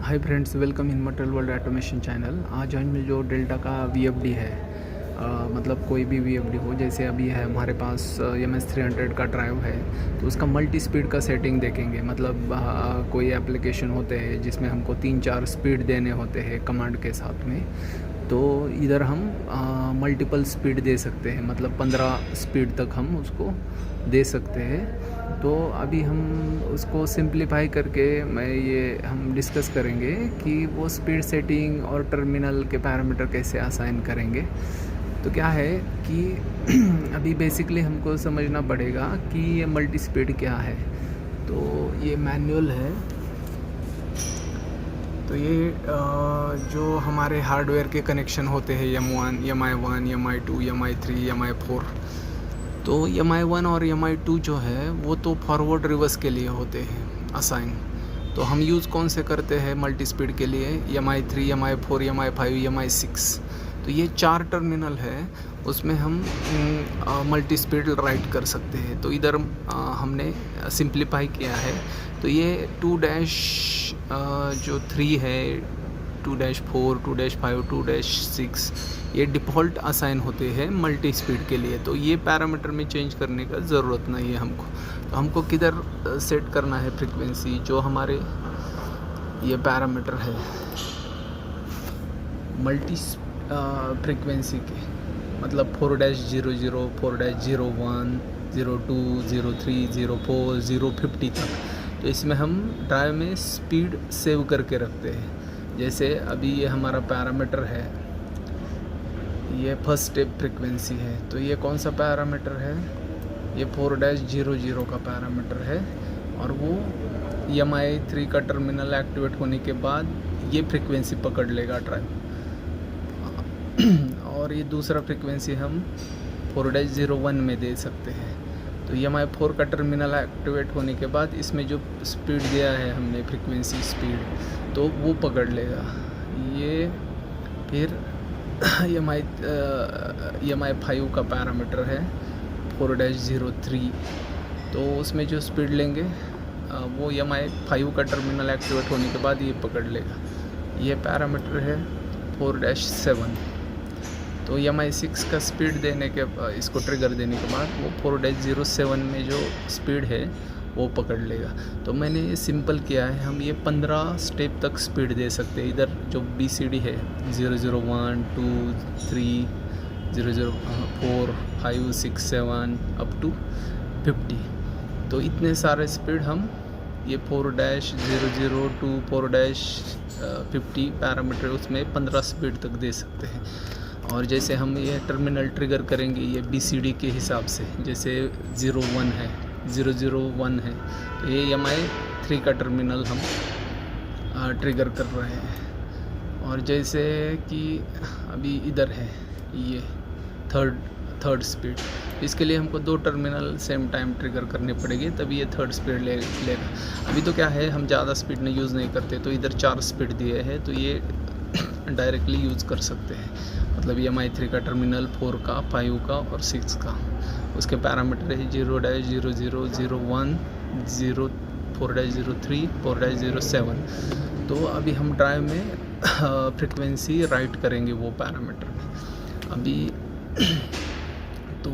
Hi friends, welcome in material world automation channel. आज हम जो डेल्टा का VFD है, मतलब कोई भी VFD हो, जैसे अभी है हमारे पास MS300 का ड्राइव है, तो उसका मल्टी स्पीड का सेटिंग देखेंगे। मतलब कोई एप्लीकेशन होते हैं जिसमें हमको 3-4 स्पीड देने होते हैं कमांड के साथ में, तो इधर हम मल्टीपल स्पीड दे सकते हैं, मतलब 15 स्पीड तक हम उसको दे सकते हैं। तो अभी हम उसको सिंप्लीफाई करके हम डिस्कस करेंगे कि वो स्पीड सेटिंग और टर्मिनल के पैरामीटर कैसे असाइन करेंगे। तो क्या है कि अभी बेसिकली हमको समझना पड़ेगा कि ये मल्टी स्पीड क्या है। तो ये मैनुअल है। तो ये जो हमारे हार्डवेयर के कनेक्शन होते हैं M1, MI1, MI2, MI3, MI4, तो MI1 और MI2 जो है वो तो फॉरवर्ड रिवर्स के लिए होते हैं असाइन। तो हम यूज़ कौन से करते हैं मल्टी स्पीड के लिए? MI3, MI4, MI5, MI6। तो ये 4 टर्मिनल है, उसमें हम मल्टी स्पीड राइट कर सकते हैं। तो इधर हमने सिंप्लीफाई किया है। तो ये 2-3 है, 2-4, 2-5, 2-6, ये डिफ़ॉल्ट असाइन होते हैं मल्टी स्पीड के लिए। तो ये पैरामीटर में चेंज करने का ज़रूरत नहीं है हमको। तो हमको किधर सेट करना है फ्रीक्वेंसी, जो हमारे ये पैरामीटर है मल्टी फ्रीक्वेंसी के, मतलब 4-00, 4-01, 02, 03, 04, 050 तक। तो इसमें हम ड्राइव में स्पीड सेव करके रखते हैं। जैसे अभी ये हमारा पैरामीटर है, ये फर्स्ट स्टेप फ्रीक्वेंसी है। तो ये कौन सा पैरामीटर है? ये 4-00 का पैरामीटर है, और वो MI3 का टर्मिनल एक्टिवेट होने के बाद ये फ्रीक्वेंसी पकड़ लेगा ड्राइव। और ये दूसरा फ्रीक्वेंसी हम 4-01 में दे सकते हैं। तो MI4 का टर्मिनल एक्टिवेट होने के बाद इसमें जो स्पीड दिया है हमने, फ्रीक्वेंसी स्पीड, तो वो पकड़ लेगा ये। फिर MI5 का पैरामीटर है 4-03। तो उसमें जो स्पीड लेंगे वो MI5 का टर्मिनल एक्टिवेट होने के बाद ये पकड़ लेगा। ये पैरामीटर है 4-7। तो MI6 का स्पीड देने के, इसको ट्रिगर देने के बाद वो 4-07 में जो स्पीड है वो पकड़ लेगा। तो मैंने ये सिंपल किया है, हम ये 15 स्टेप तक स्पीड दे सकते हैं। इधर जो BCD है 001, 2, 3, 004, 5, 6, 7 अप टू 50। तो इतने सारे स्पीड हम ये 4-00 to 4-50 पैरामीटर, उसमें 15 स्पीड तक दे सकते हैं। और जैसे हम ये टर्मिनल ट्रिगर करेंगे ये BCD के हिसाब से, जैसे 01 है, 001 है, तो ये MI3 का टर्मिनल हम ट्रिगर कर रहे हैं। और जैसे कि अभी इधर है ये थर्ड स्पीड, इसके लिए हमको 2 टर्मिनल सेम टाइम ट्रिगर करने पड़ेगी, तभी ये थर्ड स्पीड लेगा। अभी तो क्या है, हम ज़्यादा स्पीड में यूज़ नहीं करते, तो इधर 4 स्पीड दिए हैं, तो ये डायरेक्टली यूज़ कर सकते हैं। मतलब MI3 का टर्मिनल 4 का, 5 का और 6 का, उसके पैरामीटर है 0-00, 01, 4-03, 4-07। तो अभी हम ड्राइव में फ्रीक्वेंसी राइट करेंगे वो पैरामीटर में। अभी तो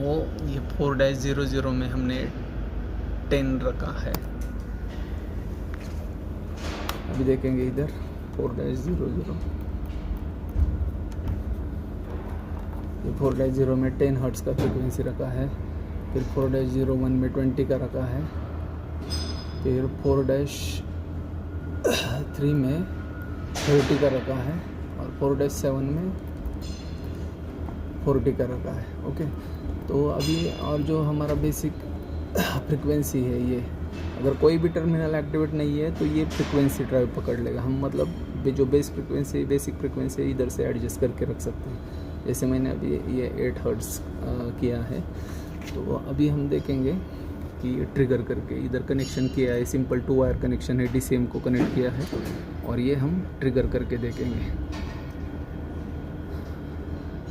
ये 4-00 में हमने 10 रखा है। अभी देखेंगे इधर 4-00, ये 4-0 में 10 हर्ट्ज़ का फ्रीक्वेंसी रखा है। फिर 4-01 में 20 का रखा है। फिर 4-3 में 30 का रखा है, और 4-7 में 40 का रखा है। ओके, तो अभी और जो हमारा बेसिक फ्रीक्वेंसी है, ये अगर कोई भी टर्मिनल एक्टिवेट नहीं है तो ये फ्रीक्वेंसी ड्राइव पकड़ लेगा। हम मतलब जो बेसिक फ्रीक्वेंसी इधर से एडजस्ट करके रख सकते हैं। जैसे मैंने अभी ये 8 हर्ट्ज़ किया है। तो अभी हम देखेंगे कि ट्रिगर करके इधर कनेक्शन किया है, सिंपल 2 वायर कनेक्शन है, DCM को कनेक्ट किया है, और ये हम ट्रिगर करके देखेंगे।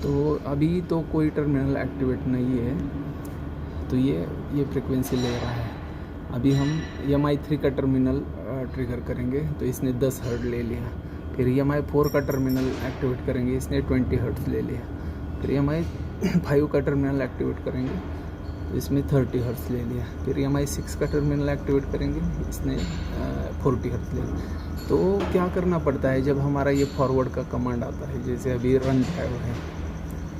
तो अभी तो कोई टर्मिनल एक्टिवेट नहीं है, तो ये फ्रीक्वेंसी ले रहा है। अभी हम MI3 का टर्मिनल ट्रिगर करेंगे तो इसने 10 हर्ट्ज ले लिया। फिर EMI 4 का टर्मिनल एक्टिवेट करेंगे, इसने 20 हर्ट्ज ले लिया। फिर EMI 5 का टर्मिनल एक्टिवेट करेंगे तो इसमें 30 हर्ट्ज ले लिया। फिर EMI 6 का टर्मिनल एक्टिवेट करेंगे, इसने 40 हर्ट्ज ले लिया। तो क्या करना पड़ता है जब हमारा ये फॉरवर्ड का कमांड आता है, जैसे अभी रन ड्राइव है,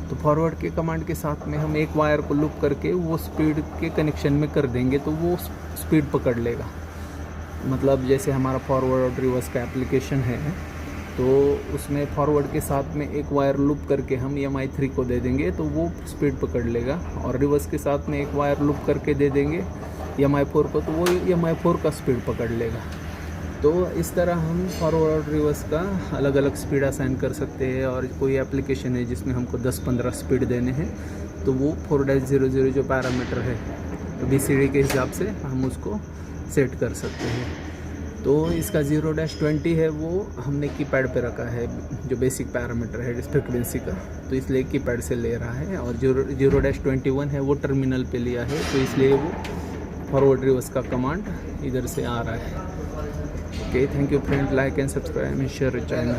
तो फॉरवर्ड के कमांड के साथ में हम एक वायर को लूप करके वो स्पीड के कनेक्शन में कर देंगे तो वो स्पीड पकड़ लेगा। मतलब जैसे हमारा फॉरवर्ड और रिवर्स का एप्लीकेशन है तो उसमें फॉरवर्ड के साथ में एक वायर लूप करके हम EMI 3 को दे देंगे तो वो स्पीड पकड़ लेगा, और रिवर्स के साथ में एक वायर लूप करके दे देंगे EMI 4 को तो वो EMI 4 का स्पीड पकड़ लेगा। तो इस तरह हम फॉरवर्ड और रिवर्स का अलग अलग स्पीड असाइन कर सकते हैं। और कोई एप्लीकेशन है जिसमें हमको 10-15 स्पीड देने हैं तो वो 4-00 जो पैरामीटर है तो BCD के हिसाब से हम उसको सेट कर सकते हैं। तो इसका 0-20 है वो हमने कीपैड पे रखा है, जो बेसिक पैरामीटर है फ्रिक्वेंसी का, तो इसलिए कीपैड से ले रहा है। और 0-21 है वो टर्मिनल पे लिया है तो इसलिए वो फॉरवर्ड रिवर्स का कमांड इधर से आ रहा है। Okay, thank you friend, like and subscribe and share channel.